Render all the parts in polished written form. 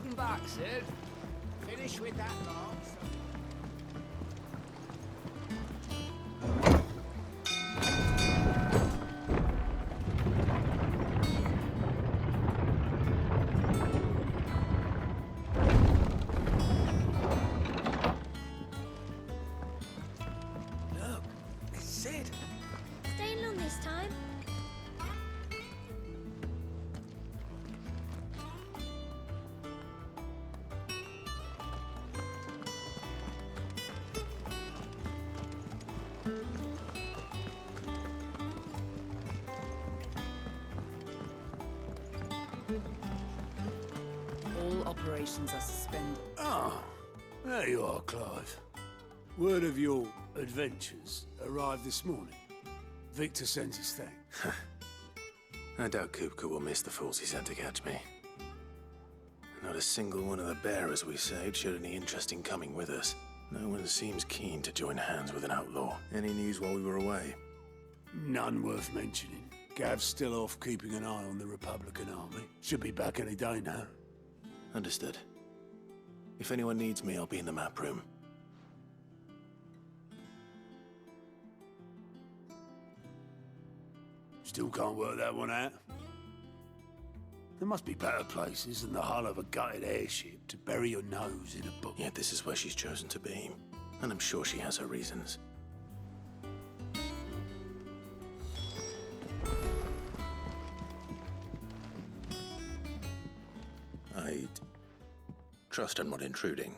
Welcome back, Sid. Finish with that lot. Look, it's Sid. Staying long this time? All operations are suspended. Ah, there you are, Clive. Word of your adventures arrived this morning. Victor sends his thanks. I doubt Kupka will miss the fools he sent to catch me. Not a single one of the bearers we saved showed any interest in coming with us. No one seems keen to join hands with an outlaw. Any news while we were away? None worth mentioning. Gav's still off keeping an eye on the Republican army. Should be back any day now. Understood. If anyone needs me, I'll be in the map room. Still can't work that one out. There must be better places than the hull of a gutted airship to bury your nose in a book. Yet this is where she's chosen to be. And I'm sure she has her reasons. I trust I'm not intruding.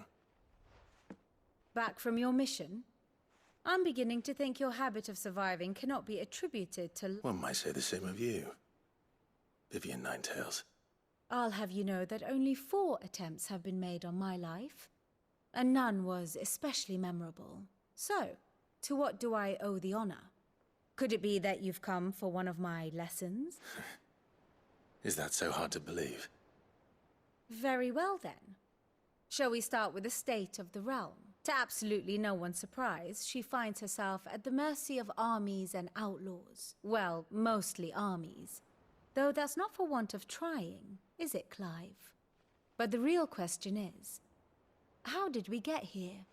Back from your mission? I'm beginning to think your habit of surviving cannot be attributed to... One might say the same of you, Vivian Ninetails. I'll have you know that only 4 attempts have been made on my life, and none was especially memorable. So, to what do I owe the honor? Could it be that you've come for one of my lessons? Is that so hard to believe? Very well then. Shall we start with the state of the realm? To absolutely no one's surprise, she finds herself at the mercy of armies and outlaws. Well, mostly armies. Though that's not for want of trying, is it, Clive? But the real question is, how did we get here?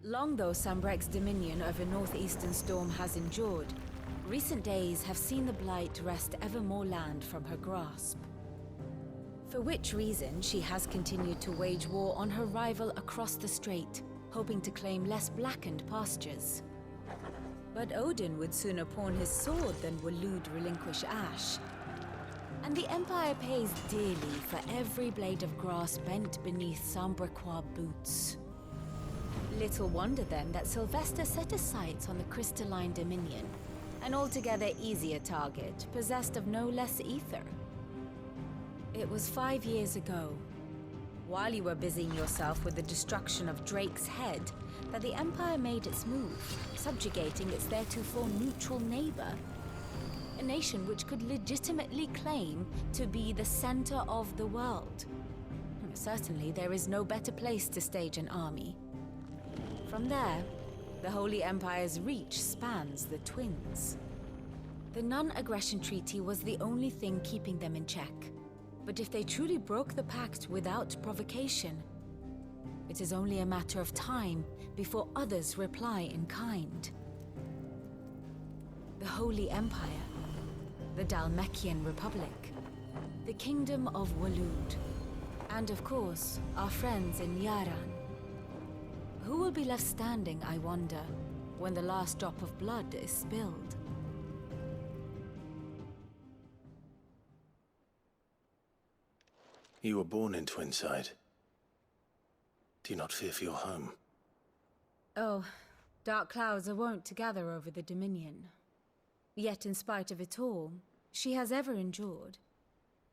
Long though Sambrek's dominion over northeastern Storm has endured, recent days have seen the Blight wrest ever more land from her grasp. For which reason she has continued to wage war on her rival across the strait, hoping to claim less blackened pastures. But Odin would sooner pawn his sword than Waloed relinquish Ash. And the Empire pays dearly for every blade of grass bent beneath Sambrequois boots. Little wonder then that Sylvester set his sights on the crystalline dominion, an altogether easier target, possessed of no less ether. It was 5 years ago, while you were busying yourself with the destruction of Drake's head, that the Empire made its move, subjugating its theretofore neutral neighbor. A nation which could legitimately claim to be the center of the world. Certainly, there is no better place to stage an army. From there, the Holy Empire's reach spans the Twins. The non-aggression treaty was the only thing keeping them in check. But if they truly broke the pact without provocation, it is only a matter of time before others reply in kind. The Holy Empire, the Dhalmekian Republic, the Kingdom of Waloed, and of course, our friends in Yaran. Who will be left standing, I wonder, when the last drop of blood is spilled? You were born in Twinside. Do you not fear for your home? Oh, dark clouds are wont to gather over the Dominion. Yet in spite of it all, she has ever endured.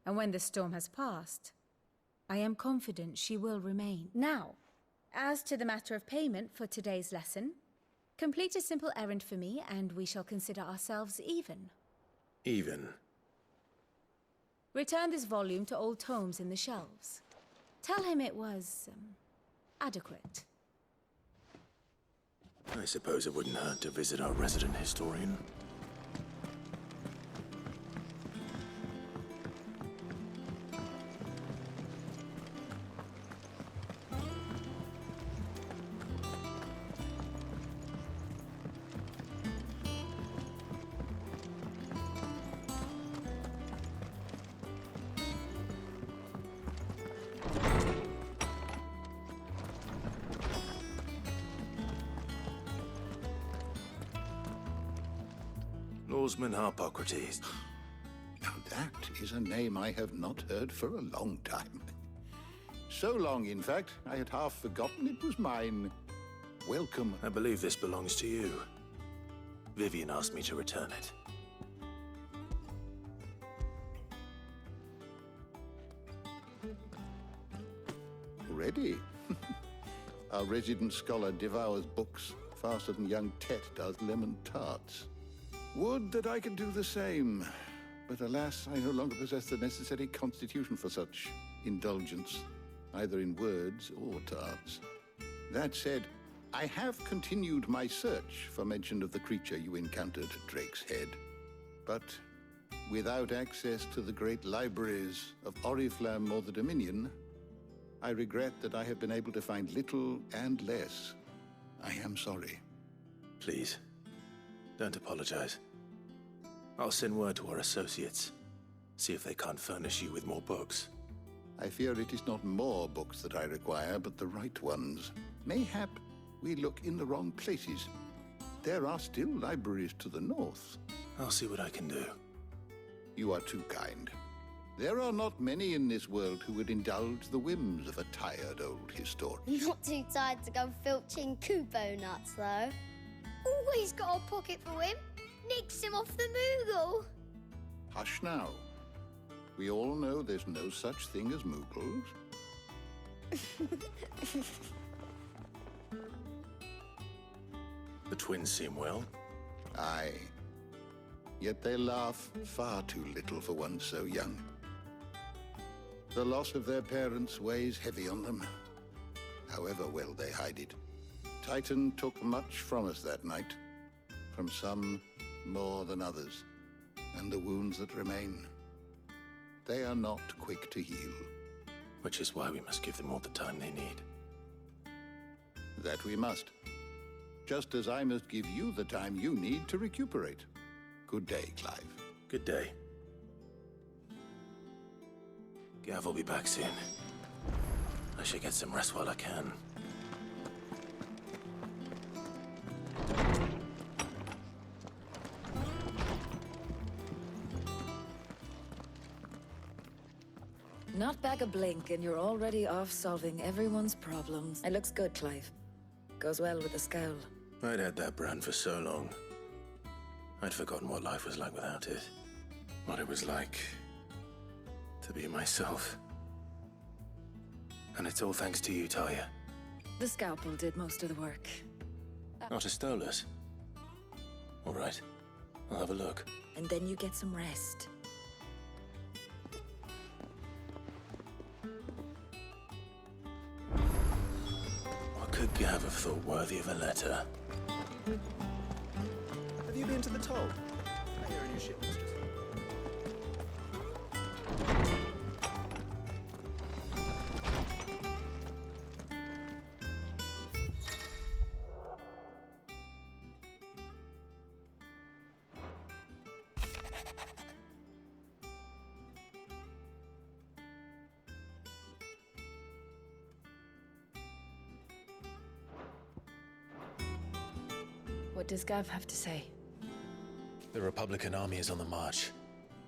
And when the storm has passed, I am confident she will remain. Now, as to the matter of payment for today's lesson, complete a simple errand for me and we shall consider ourselves even. Even? Return this volume to old tomes in the shelves. Tell him it was, adequate. I suppose it wouldn't hurt to visit our resident historian. Oarsman Harpocrates. Now that is a name I have not heard for a long time. So long, in fact, I had half forgotten it was mine. Welcome. I believe this belongs to you. Vivian asked me to return it. Ready? Our resident scholar devours books faster than young Tet does lemon tarts. Would that I could do the same. But alas, I no longer possess the necessary constitution for such indulgence, either in words or tarts. That said, I have continued my search for mention of the creature you encountered at Drake's Head. But without access to the great libraries of Oriflamme or the Dominion, I regret that I have been able to find little and less. I am sorry. Please, don't apologize. I'll send word to our associates. See if they can't furnish you with more books. I fear it is not more books that I require, but the right ones. Mayhap we look in the wrong places. There are still libraries to the north. I'll see what I can do. You are too kind. There are not many in this world who would indulge the whims of a tired old historian. Not too tired to go filching Kubo nuts, though. Always got a pocket for him. Nicks him off the Moogle. Hush now. We all know there's no such thing as Moogles. The twins seem well. Aye. Yet they laugh far too little for one so young. The loss of their parents weighs heavy on them, however well they hide it. Titan took much from us that night, from some more than others, and the wounds that remain, they are not quick to heal. Which is why we must give them all the time they need. That we must. Just as I must give you the time you need to recuperate. Good day, Clive. Good day. Gav will be back soon. I should get some rest while I can. Not back a blink and you're already off solving everyone's problems. It looks good, Clive. Goes well with the scowl. I'd had that brand for so long. I'd forgotten what life was like without it. What it was like to be myself. And it's all thanks to you, Talia. The scalpel did most of the work. Not a Stolas. All right, I'll have a look. And then you get some rest. What could Gav have thought worthy of a letter? Have you been to the toll? I hear a new ship was just... What does Gav have to say? The Republican army is on the march,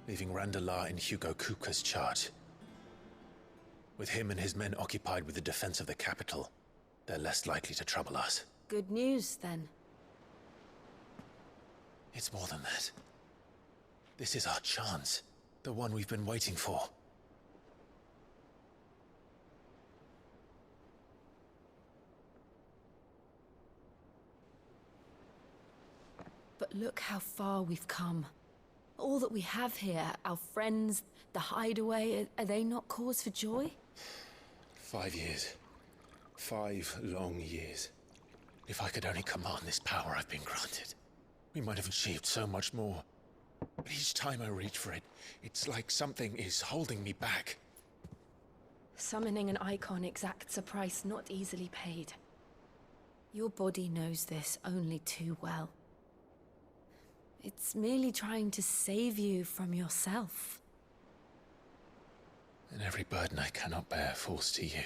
leaving Randalar in Hugo Kupka's charge. With him and his men occupied with the defense of the capital, they're less likely to trouble us. Good news, then. It's more than that. This is our chance, the one we've been waiting for. But look how far we've come. All that we have here, our friends, the hideaway, are they not cause for joy? 5 years. 5 long years. If I could only command this power I've been granted, we might have achieved so much more. But each time I reach for it, it's like something is holding me back. Summoning an icon exacts a price not easily paid. Your body knows this only too well. It's merely trying to save you from yourself. And every burden I cannot bear falls to you.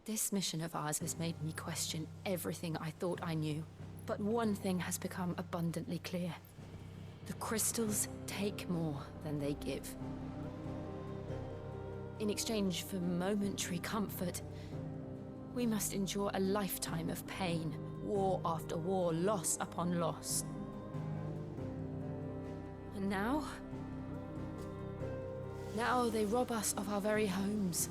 This mission of ours has made me question everything I thought I knew. But one thing has become abundantly clear. The crystals take more than they give. In exchange for momentary comfort, we must endure a lifetime of pain, war after war, loss upon loss. And now? Now they rob us of our very homes,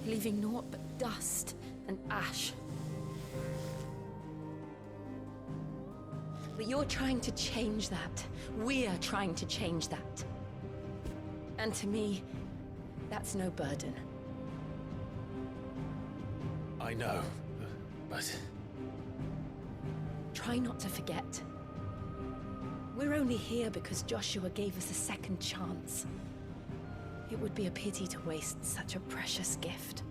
leaving naught but dust and ash. But you're trying to change that. We're trying to change that. And to me, that's no burden. I know, but... Try not to forget. We're only here because Joshua gave us a second chance. It would be a pity to waste such a precious gift.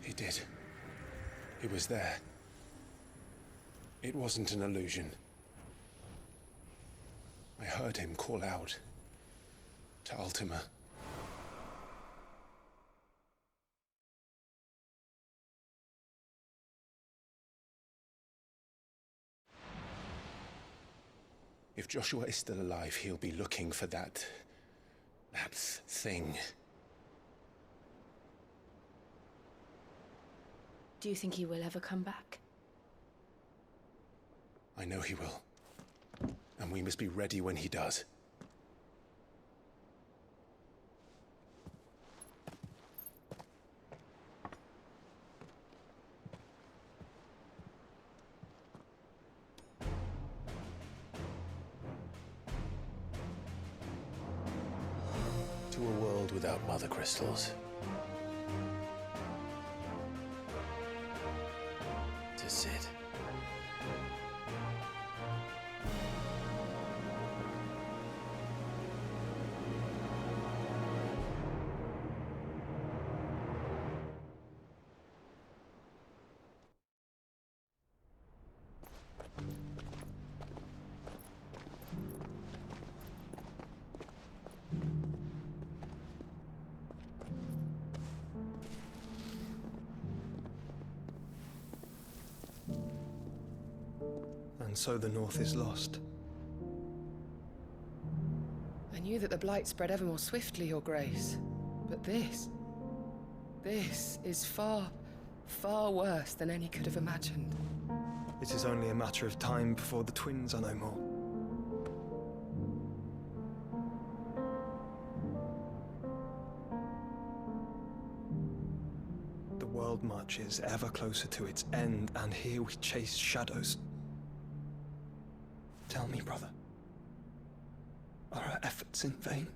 He did. He was there. It wasn't an illusion. I heard him call out to Ultima. If Joshua is still alive, he'll be looking for that thing. Do you think he will ever come back? I know he will. And we must be ready when he does. To a world without mother crystals. To Sid. And so the North is lost. I knew that the Blight spread ever more swiftly, Your Grace. But this is far, far worse than any could have imagined. It is only a matter of time before the twins are no more. The world marches ever closer to its end, and here we chase shadows. Tell me, brother, are our efforts in vain?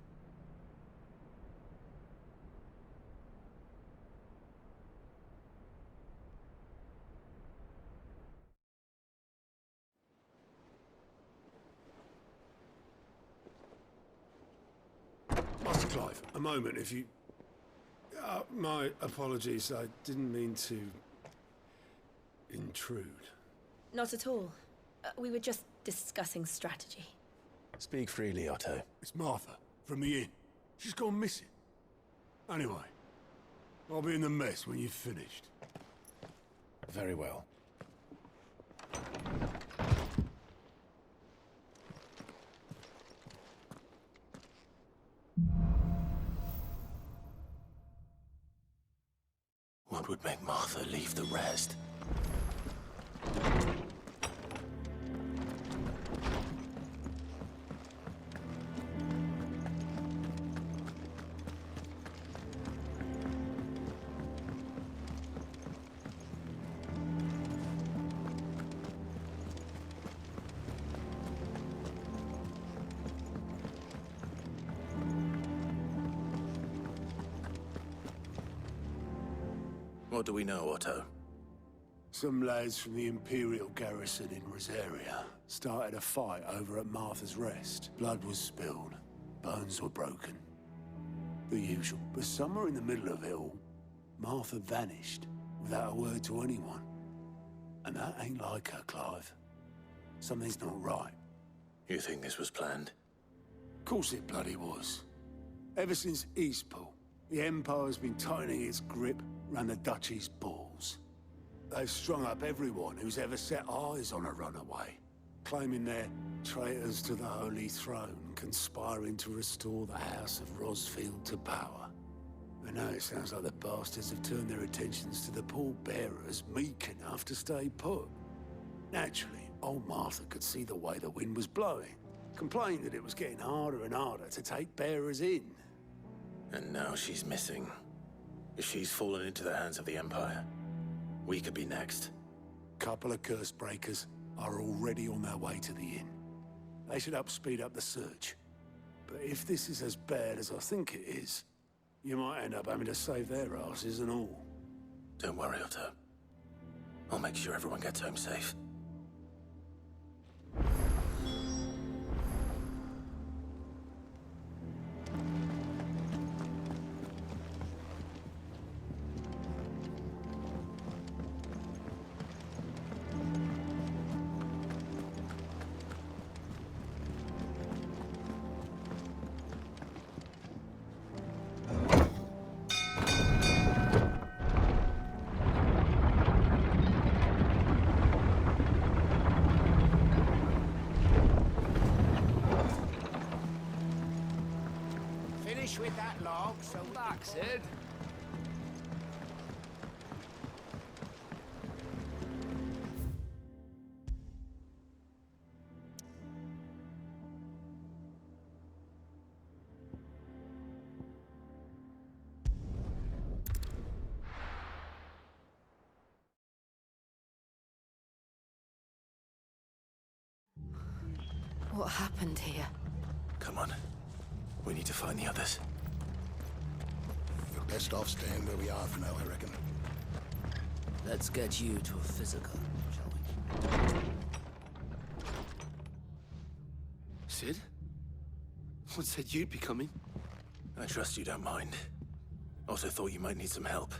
Master Clive, a moment, if you... my apologies, I didn't mean to... intrude. Not at all. We were just discussing strategy. Speak freely, Otto. It's Martha, from the inn. She's gone missing. Anyway, I'll be in the mess when you've finished. Very well. What would make Martha leave the rest? What do we know, Otto? Some lads from the Imperial garrison in Rosaria started a fight over at Martha's Rest. Blood was spilled, bones were broken. The usual. But somewhere in the middle of it all, Martha vanished without a word to anyone. And that ain't like her, Clive. Something's not right. You think this was planned? Of course it bloody was. Ever since Eastpool, the Empire's been tightening its grip around the Duchy's balls. They've strung up everyone who's ever set eyes on a runaway, claiming they're traitors to the Holy Throne, conspiring to restore the House of Rosfield to power. And now it sounds like the bastards have turned their attentions to the pallbearers meek enough to stay put. Naturally, old Martha could see the way the wind was blowing, complained that it was getting harder and harder to take bearers in. And now she's missing. If she's fallen into the hands of the Empire, we could be next. Couple of curse breakers are already on their way to the inn. They should help speed up the search. But if this is as bad as I think it is, you might end up having to save their asses and all. Don't worry, Otto. I'll make sure everyone gets home safe. Finish with that log, so we Back, Sid. What happened here? Come on. We need to find the others. We're best off staying where we are for now, I reckon. Let's get you to a physical, shall we? Sid? What said you'd be coming? I trust you don't mind. Also thought you might need some help.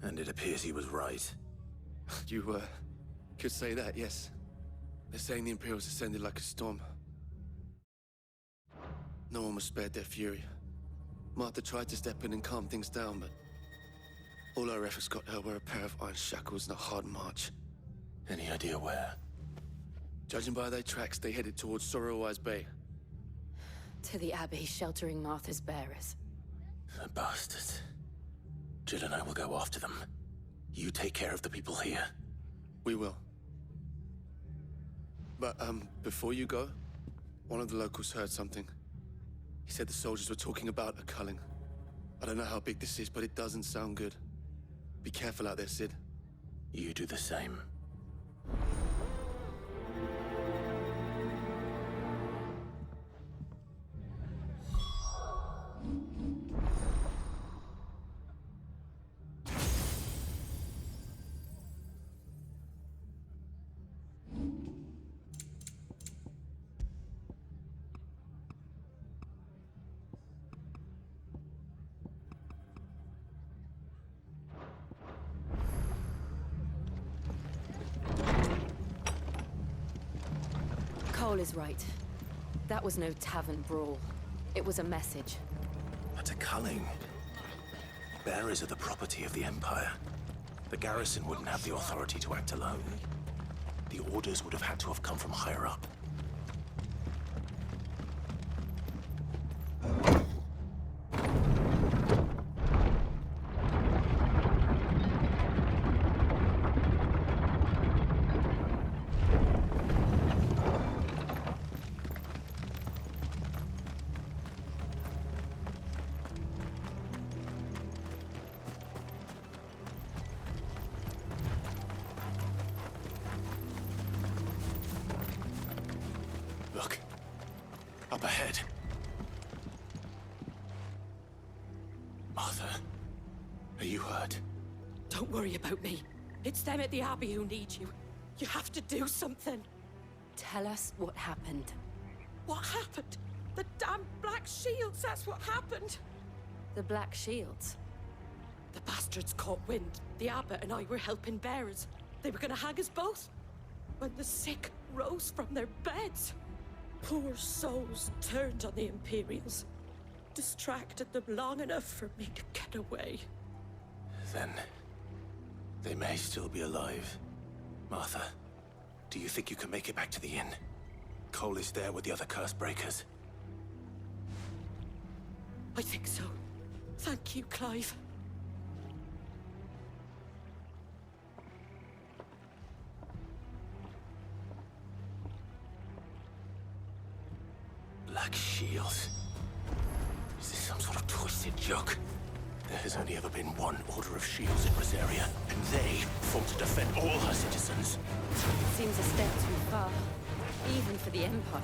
And it appears he was right. You, could say that, yes. They're saying the Imperials ascended like a storm. No one was spared their fury. Martha tried to step in and calm things down, but all our efforts got her were a pair of iron shackles and a hard march. Any idea where? Judging by their tracks, they headed towards Sorrowwise Bay. To the Abbey sheltering Martha's bearers. The bastards. Jill and I will go after them. You take care of the people here. We will. But, before you go, one of the locals heard something. He said the soldiers were talking about a culling. I don't know how big this is, but it doesn't sound good. Be careful out there, Sid. You do the same. Cole is right. That was no tavern brawl. It was a message. But a culling. Bearers are the property of the Empire. The garrison wouldn't have the authority to act alone. The orders would have had to have come from higher up. Look. Up ahead. Martha, are you hurt? Don't worry about me. It's them at the Abbey who need you. You have to do something. Tell us what happened. What happened? The damn Black Shields, that's what happened. The Black Shields? The bastards caught wind. The Abbot and I were helping bearers. They were gonna hang us both. When the sick rose from their beds. Poor souls turned on the Imperials. Distracted them long enough for me to get away. Then, They may still be alive. Martha, do you think you can make it back to the inn? Cole is there with the other curse breakers. I think so. Thank you, Clive. Black shields. Is this some sort of twisted joke? There has only ever been one order of shields in Rosaria, and they fought to defend all her citizens. Seems a step too far, even for the Empire.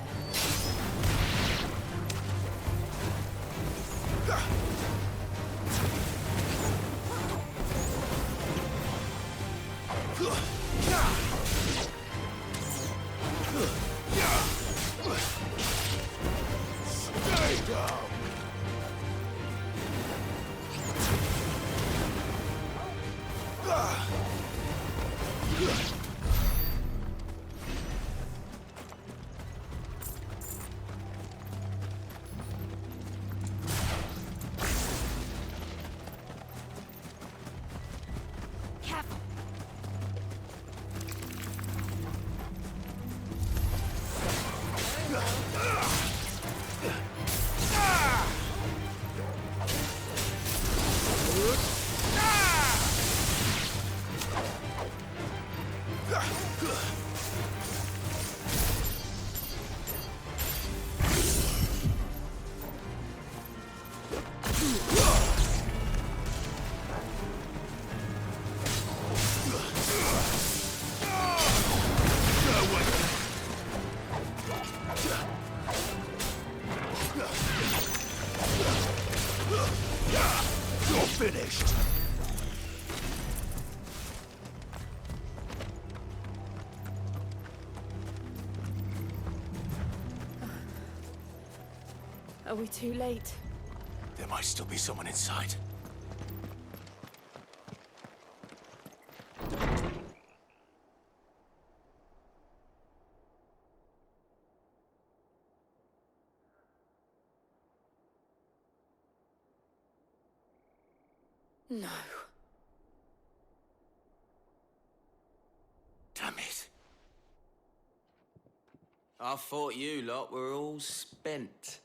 Stay down! Careful! You're finished! Are we too late? There might still be someone inside. No. Damn it. I thought you lot were all spent.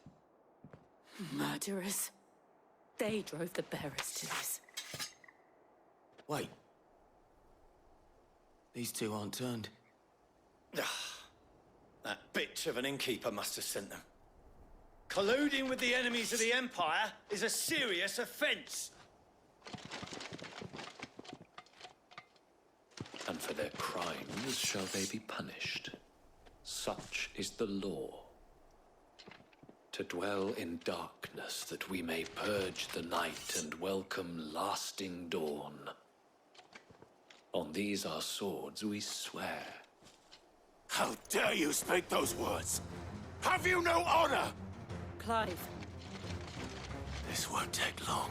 Murderers. They drove the bearers to this. Wait. These two aren't turned. That bitch of an innkeeper must have sent them. Colluding with the enemies of the Empire is a serious offense. And for their crimes shall they be punished. Such is the law. To dwell in darkness that we may purge the night and welcome lasting dawn. On these our swords we swear. How dare you speak those words? Have you no honor? Clive. This won't take long.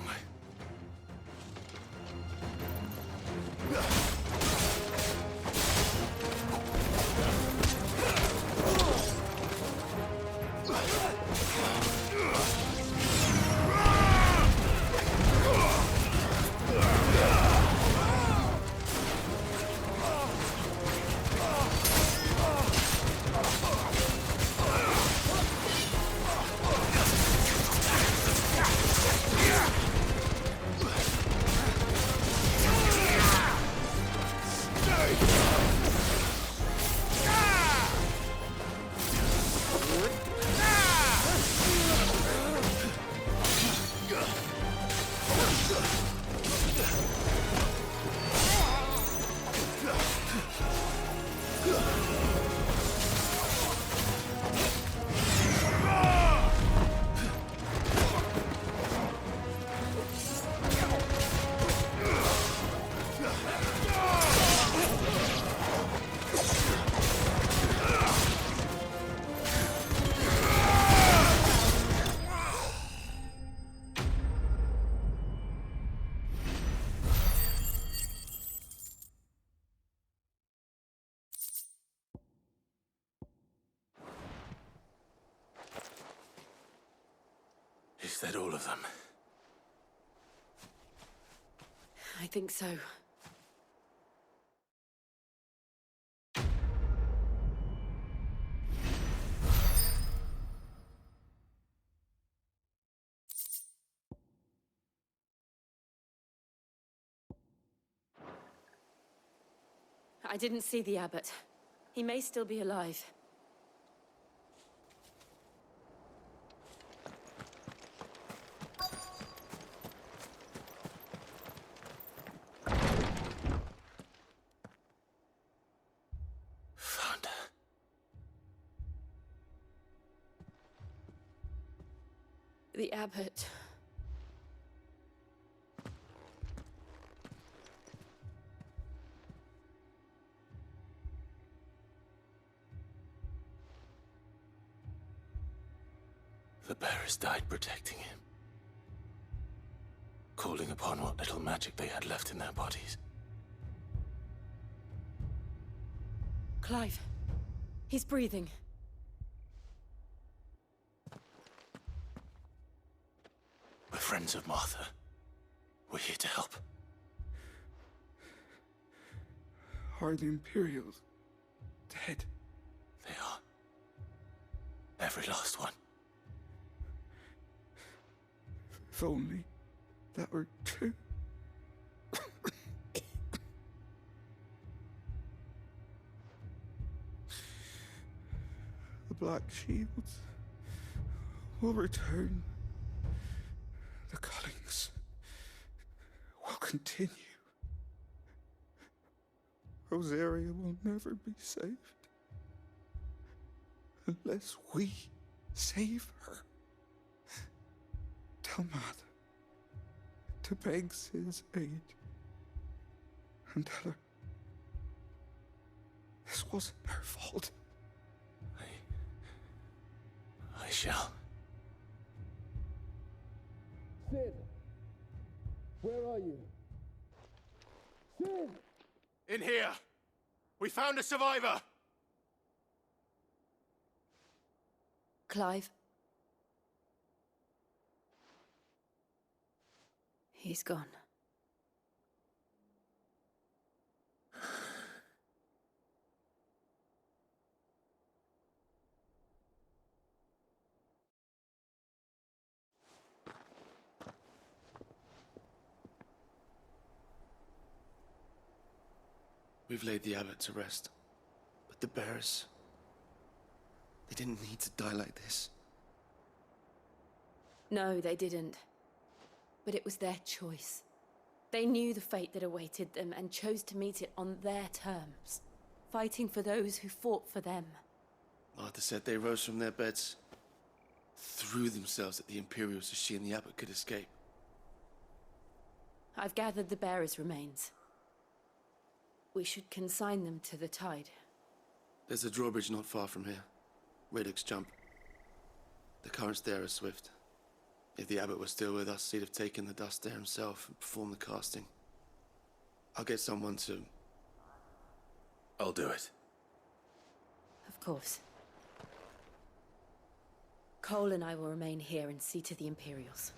Is that all of them? I think so. I didn't see the abbot. He may still be alive. Found her. The abbot. The bearers died protecting him, calling upon what little magic they had left in their bodies. Clive. He's breathing. We're friends of Martha. We're here to help. Are the Imperials dead? They are. Every last one. If only that were true. The Black Shields will return. The cullings will continue. Rosaria will never be saved unless we save her. Tell Martha to beg Sid's aid and tell her this wasn't her fault. I shall. Sid! Where are you? Sid! In here! We found a survivor! Clive. He's gone. We've laid the abbot to rest. But the bearers... they didn't need to die like this. No, they didn't. But it was their choice. They knew the fate that awaited them and chose to meet it on their terms, fighting for those who fought for them. Martha said they rose from their beds, threw themselves at the Imperials so she and the abbot could escape. I've gathered the bearers' remains. We should consign them to the tide. There's a drawbridge not far from here. Radix Jump. The currents there are swift. If the abbot was still with us, he'd have taken the dust there himself and performed the casting. I'll get someone to... I'll do it. Of course. Cole and I will remain here and see to the Imperials.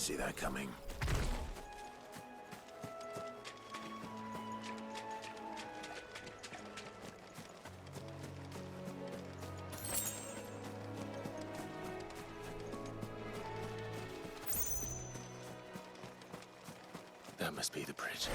see that coming. That must be the bridge.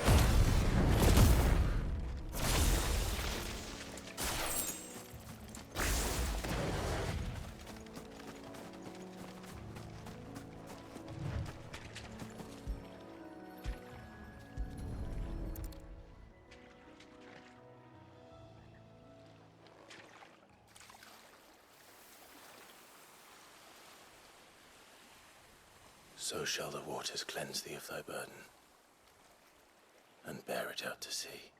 So shall the waters cleanse thee of thy burden, and bear it out to sea.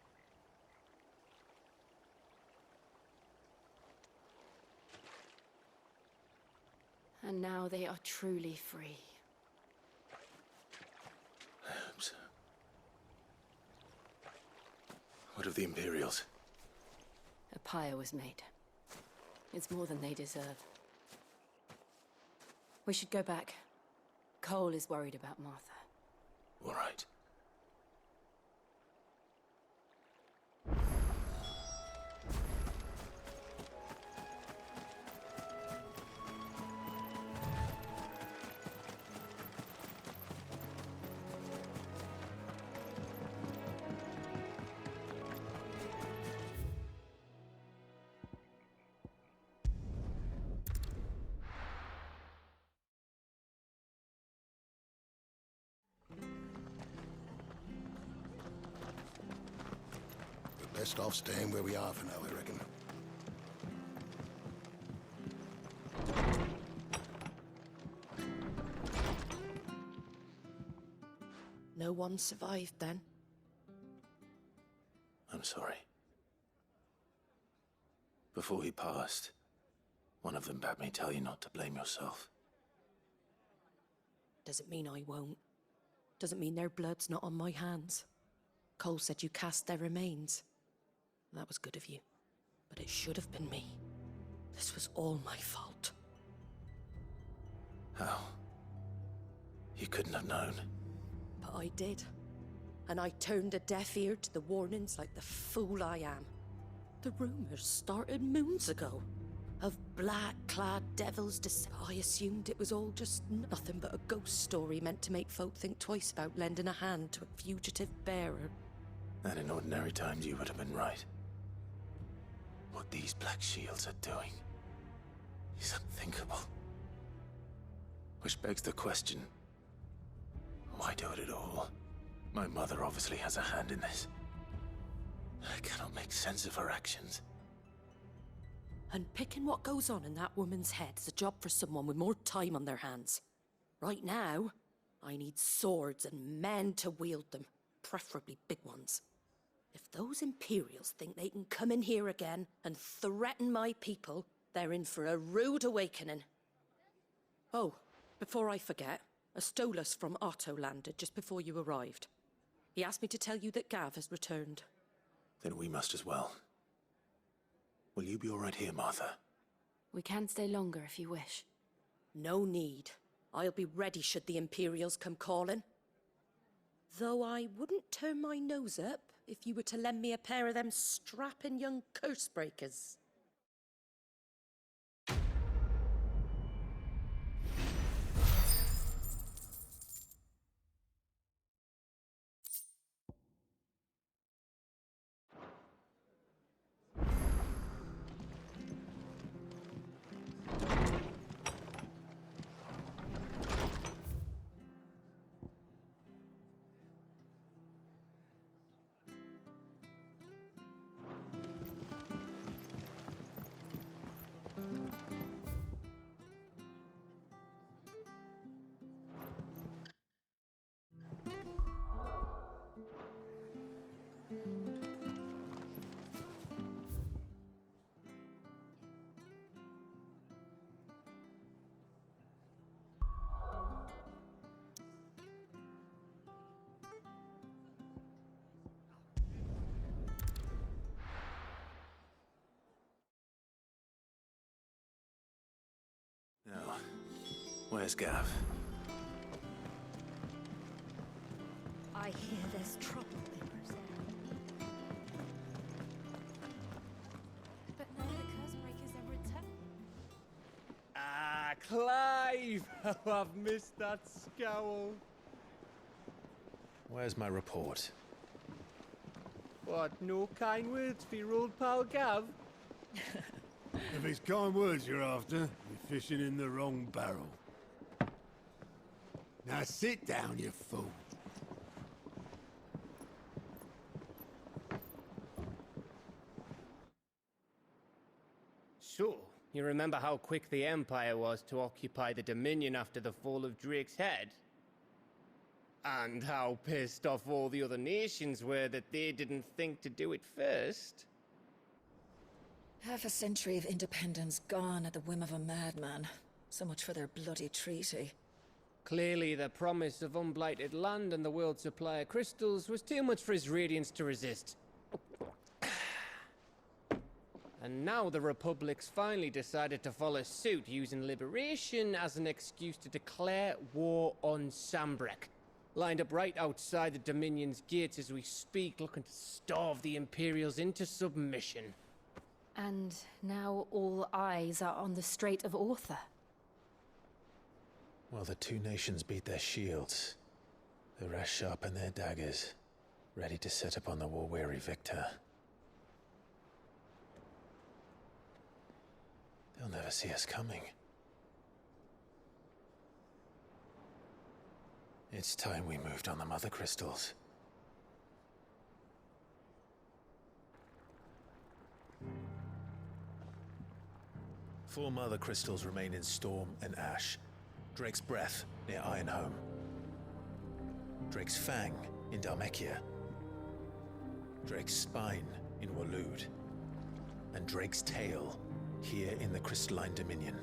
And now they are truly free. I hope so. What of the Imperials? A pyre was made. It's more than they deserve. We should go back. Cole is worried about Martha. All right. Best off staying where we are for now, I reckon. No one survived then? I'm sorry. Before he passed, one of them bade me tell you not to blame yourself. Doesn't mean I won't. Doesn't mean their blood's not on my hands. Cole said you cast their remains. That was good of you. But it should have been me. This was all my fault. How? You couldn't have known. But I did. And I turned a deaf ear to the warnings like the fool I am. The rumors started moons ago. Of black-clad devils I assumed it was all just nothing but a ghost story meant to make folk think twice about lending a hand to a fugitive bearer. And in ordinary times you would have been right. What these Black Shields are doing is unthinkable. Which begs the question, why do it at all? My mother obviously has a hand in this. I cannot make sense of her actions. And picking what goes on in that woman's head is a job for someone with more time on their hands. Right now, I need swords and men to wield them, preferably big ones. If those Imperials think they can come in here again and threaten my people, they're in for a rude awakening. Oh, before I forget, a Stolas from Otto landed just before you arrived. He asked me to tell you that Gav has returned. Then we must as well. Will you be all right here, Martha? We can stay longer if you wish. No need. I'll be ready should the Imperials come calling. Though I wouldn't turn my nose up if you were to lend me a pair of them strapping young curse breakers. Now, where's Gav? I hear there's trouble in Rosaria. But now the curse breakers have returned. Ah, Clive! Oh, I've missed that scowl. Where's my report? What, no kind words for your old pal Gav? If it's kind words you're after, you're fishing in the wrong barrel. Now sit down, you fool. So, you remember how quick the Empire was to occupy the Dominion after the fall of Drake's head? And how pissed off all the other nations were that they didn't think to do it first? Half a century of independence gone at the whim of a madman. So much for their bloody treaty. Clearly, the promise of unblighted land and the world's supply of crystals was too much for his radiance to resist. And now the Republic's finally decided to follow suit, using liberation as an excuse to declare war on Sambrek. Lined up right outside the Dominion's gates as we speak, looking to starve the Imperials into submission. And now all eyes are on the Strait of Author. Well, the two nations beat their shields. The rest sharpen their daggers, ready to set upon the war-weary victor. They'll never see us coming. It's time we moved on the Mother Crystals. Four Mother Crystals remain in Storm and Ash. Drake's Breath near Ironhome. Drake's Fang in Dhalmekia. Drake's Spine in Waloed. And Drake's Tail here in the Crystalline Dominion.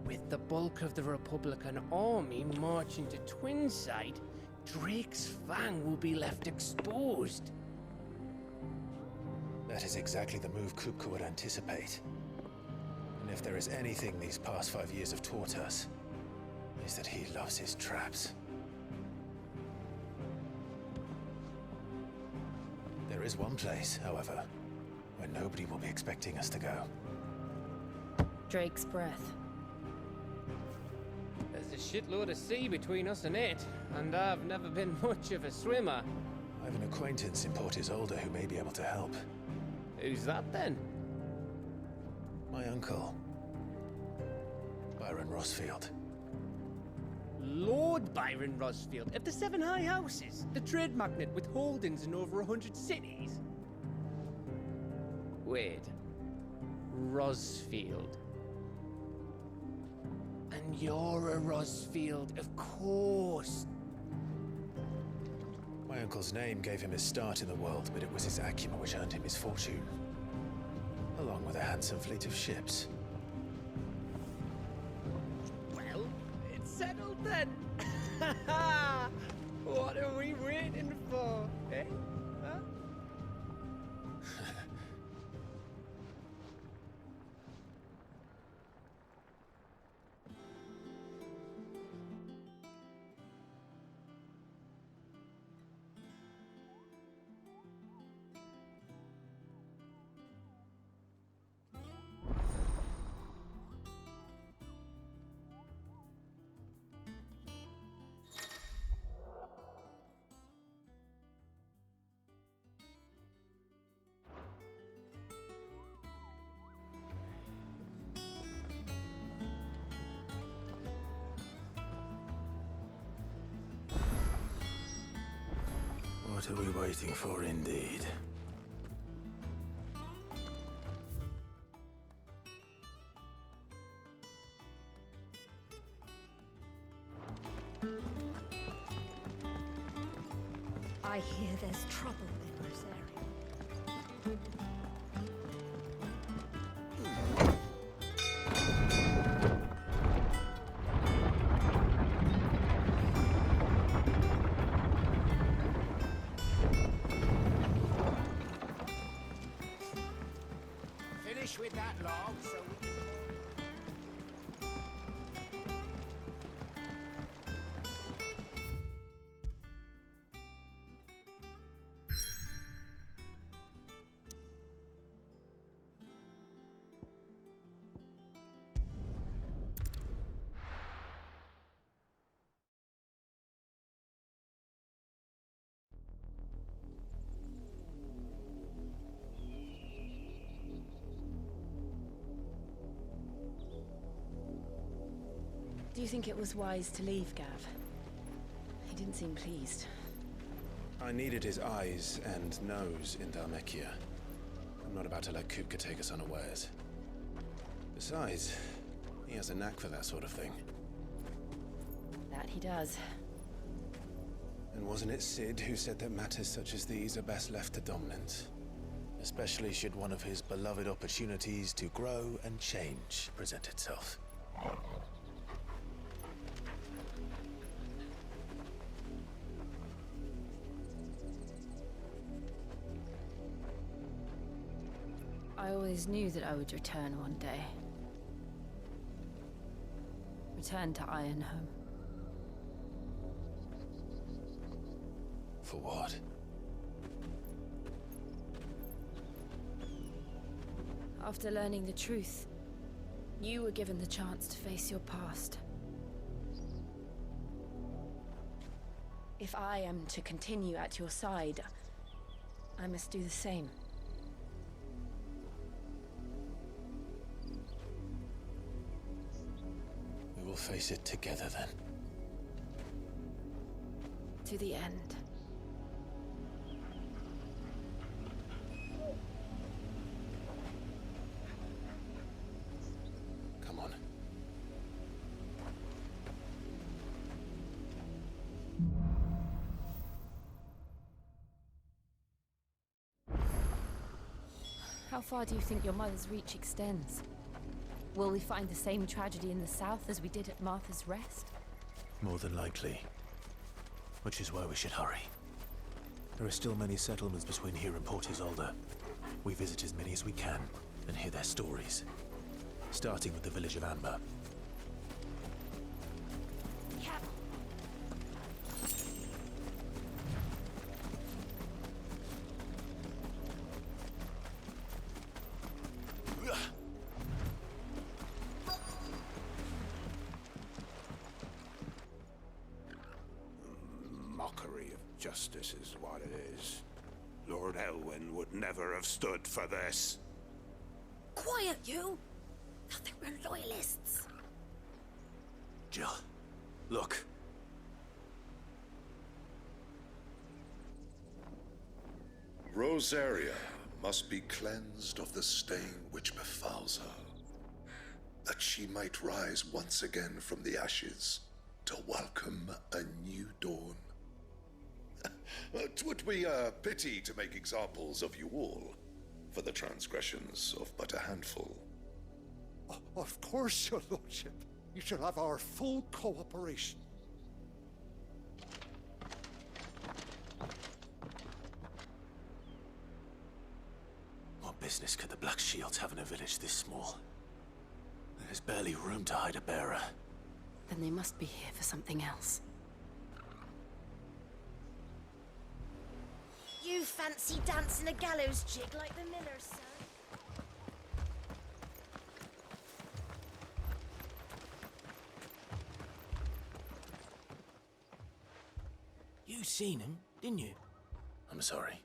With the bulk of the Republican army marching to Twinside, Drake's Fang will be left exposed. That is exactly the move Kupka would anticipate. And if there is anything these past 5 years have taught us, is that he loves his traps. There is one place, however, where nobody will be expecting us to go. Drake's Breath. There's a shitload of sea between us and it, and I've never been much of a swimmer. I have an acquaintance in Port Isolde who may be able to help. Who's that then? My uncle, Byron Rosfield. Lord Byron Rosfield of the Seven High Houses, the trade magnate with holdings in over 100 cities. Wait, Rosfield. And you're a Rosfield, of course. My uncle's name gave him his start in the world, but it was his acumen which earned him his fortune. Along with a handsome fleet of ships. Well, it's settled then. What are we waiting for, eh? Huh? What are we waiting for, indeed? I hear there's trouble in Rosaria. Finish with that log so we can... Do you think it was wise to leave, Gav? He didn't seem pleased. I needed his eyes and nose in Dharmekia. I'm not about to let Kupka take us unawares. Besides, he has a knack for that sort of thing. That he does. And wasn't it Sid who said that matters such as these are best left to dominance? Especially should one of his beloved opportunities to grow and change present itself. I always knew that I would return one day. Return to Ironhome. For what? After learning the truth, you were given the chance to face your past. If I am to continue at your side, I must do the same. We will face it together then. To the end. Come on. How far do you think your mother's reach extends? Will we find the same tragedy in the south as we did at Martha's Rest? More than likely. Which is why we should hurry. There are still many settlements between here and Port Isolde. We visit as many as we can and hear their stories. Starting with the village of Amber. Mockery of justice is what it is. Lord Elwyn would never have stood for this. Quiet, you! Thought they were loyalists. Jill, look. Rosaria must be cleansed of the stain which befouls her, that she might rise once again from the ashes to welcome a new dawn. 'Twould be a pity to make examples of you all, for the transgressions of but a handful. Of course, your lordship. You shall have our full cooperation. What business could the Black Shields have in a village this small? There's barely room to hide a bearer. Then they must be here for something else. You fancy dancing a gallows jig like the miller's son? You seen him, didn't you? I'm sorry.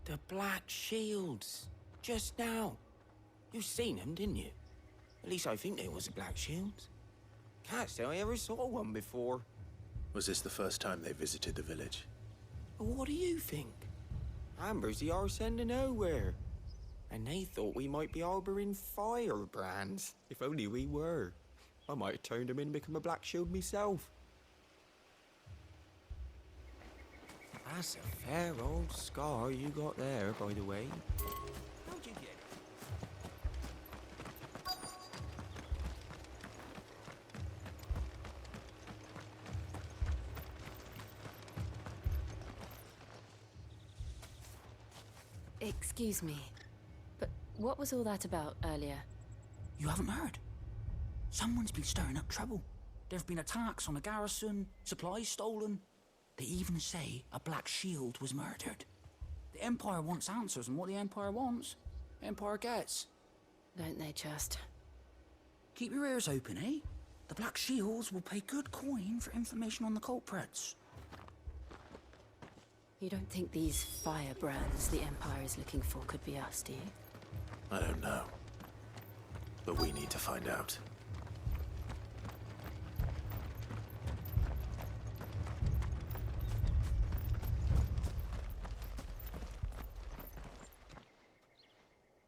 The Black Shields. Just now. You seen them, didn't you? At least I think they was the Black Shields. Can't say I ever saw one before. Was this the first time they visited the village? What do you think? Amber's the arse end of nowhere. And they thought we might be harbouring firebrands. If only we were. I might have turned them in and become a Black Shield myself. That's a fair old scar you got there, by the way. How'd you get it? Excuse me, but what was all that about earlier? You haven't heard? Someone's been stirring up trouble. There have been attacks on the garrison, supplies stolen. They even say a Black Shield was murdered. The Empire wants answers, and what the Empire wants, the Empire gets. Don't they just? Keep your ears open, eh? The Black Shields will pay good coin for information on the culprits. You don't think these firebrands the Empire is looking for could be us, do you? I don't know. But we need to find out.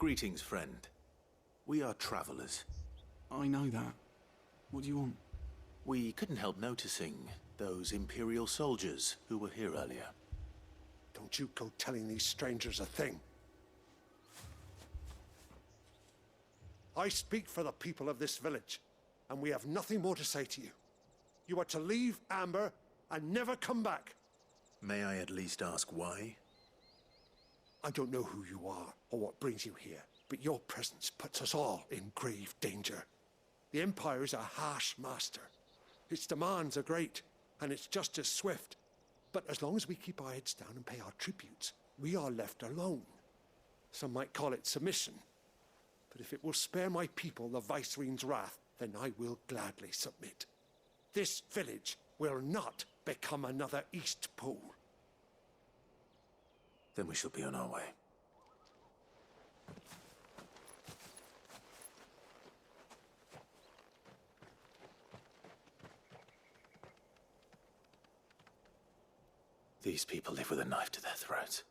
Greetings, friend. We are travelers. I know that. What do you want? We couldn't help noticing those Imperial soldiers who were here earlier. Don't you go telling these strangers a thing. I speak for the people of this village, and we have nothing more to say to you. You are to leave Amber and never come back. May I at least ask why? I don't know who you are or what brings you here, but your presence puts us all in grave danger. The Empire is a harsh master. Its demands are great, and its justice swift. But as long as we keep our heads down and pay our tributes, we are left alone. Some might call it submission. But if it will spare my people the Viceroy's wrath, then I will gladly submit. This village will not become another East Pool. Then we shall be on our way. These people live with a knife to their throats.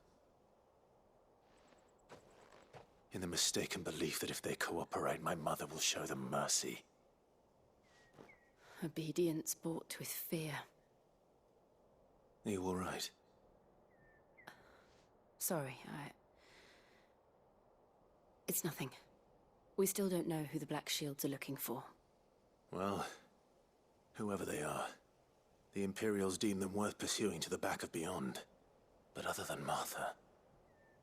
In the mistaken belief that if they cooperate, my mother will show them mercy. Obedience bought with fear. Are you all right? Sorry, It's nothing. We still don't know who the Black Shields are looking for. Well, whoever they are, the Imperials deem them worth pursuing to the back of beyond. But other than Martha,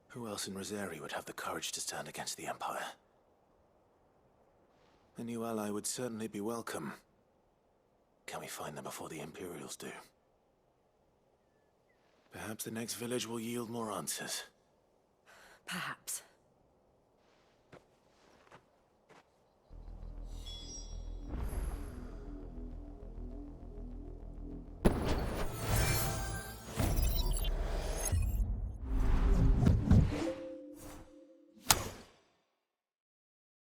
who else in Rosari would have the courage to stand against the Empire? A new ally would certainly be welcome. Can we find them before the Imperials do? Perhaps the next village will yield more answers. Perhaps.